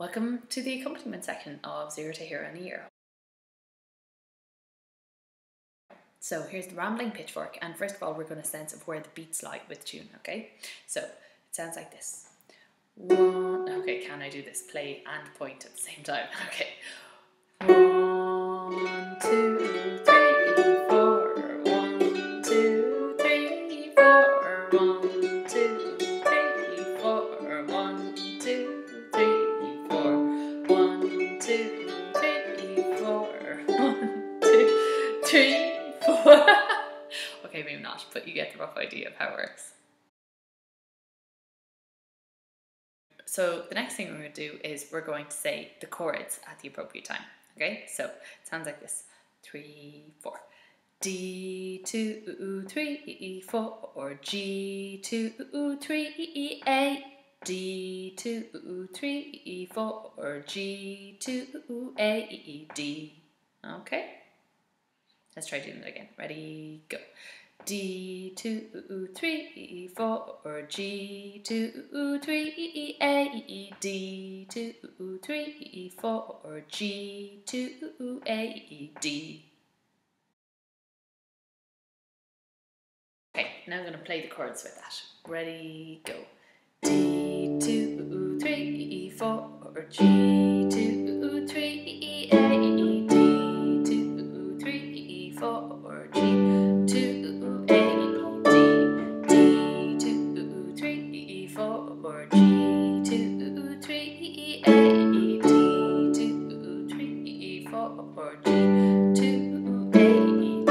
Welcome to the accompaniment section of Zero to Hero in a Year. So here's the rambling pitchfork, and first of all we're going to sense of where the beats lie with tune, okay? So it sounds like this. One, okay, can I do this? Play and point at the same time, okay. 1, 2, 3, 4. 1, 2, 3, 4. 1, 2, 3, 4. 1, 2, 3, 4. 1, 2, 3, 4. 1, 2, 3, 4. Okay, maybe not, but you get the rough idea of how it works. So the next thing we're going to do is we're going to say the chords at the appropriate time. Okay, so it sounds like this. 3, 4. D, 2, 3, 4, or G, 2, 3, A. D, 2, 3, 4, or G, 2, A, D. Okay, let's try doing that again. Ready, go. D, 2, 3, 4, or G, 2, 3, A, D, 2, 3, 4, or G, 2, A, D. Okay, now I'm going to play the chords with that. Ready, go. D, 2, 3, 4, or G, 2, 3, A, D, 2, 3, 4, or G, 2, A, D, D, 2, 3, 4, or G, 2, 3, A, D, 2, 3, 4, or G, 2, A, D.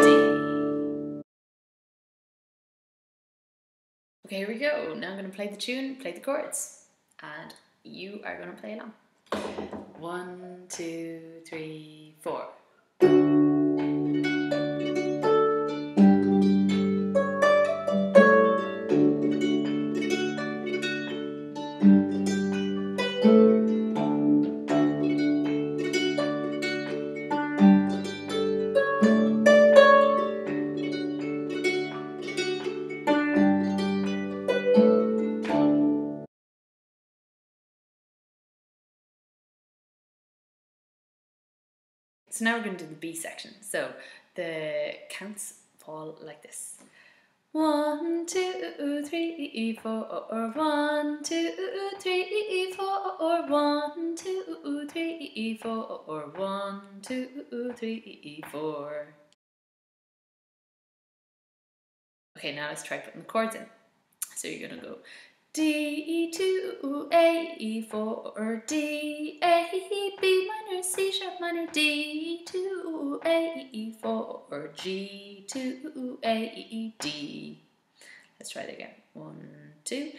Okay, here we go. Now I'm going to play the tune, play the chords, and you are going to play along. 1, 2, 3, 4. So now we're going to do the B section. So the counts fall like this. 1, 2, 3, 4. 1, 2, 3, 4. 1, 2, 3, 4. 1, 2, 3, 4. Okay, now let's try putting the chords in. So you're going to go D, 2, A, 4, D, A, B minor, C sharp minor, D, 2, A, 4, G, 2, A, D. Let's try it again. 1, 2.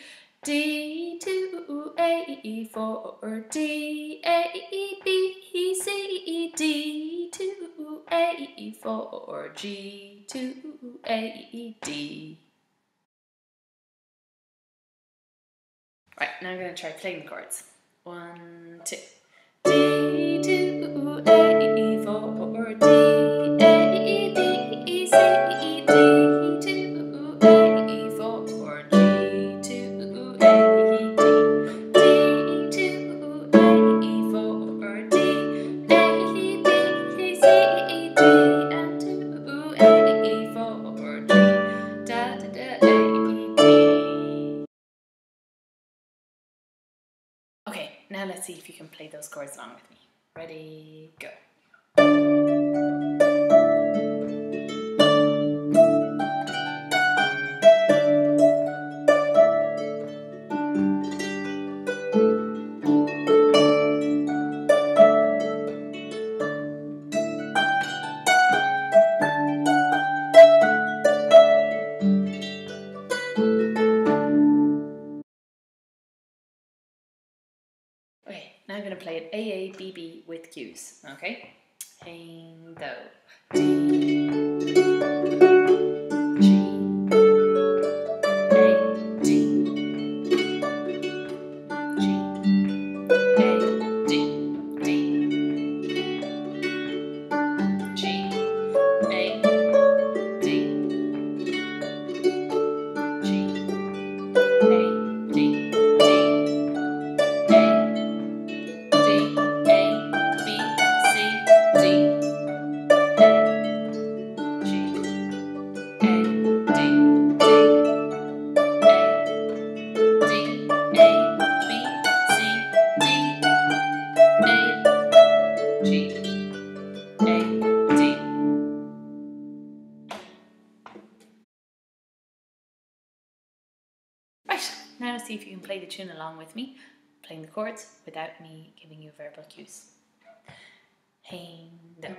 D, 2, A, 4, D, A, B, C, D, 2, A, 4, G, 2, A, D. Right, now I'm going to try playing the chords. 1, 2. D, 2, A, 4, D, A, B, C, D, 2, A, 4, G, 2, A, D, D, 2, A, 4, D, A, B, C, D, and 2, A, 4, G, da, da, da, A, D. Okay, now let's see if you can play those chords along with me. Ready, go. Okay, now I'm going to play it A, A, B, B with cues, okay? Hang, do, D, G, A, D, G, A, D, D, G, A, D, G, A, D, D, A, Now see if you can play the tune along with me, playing the chords without me giving you verbal cues. Hein, do.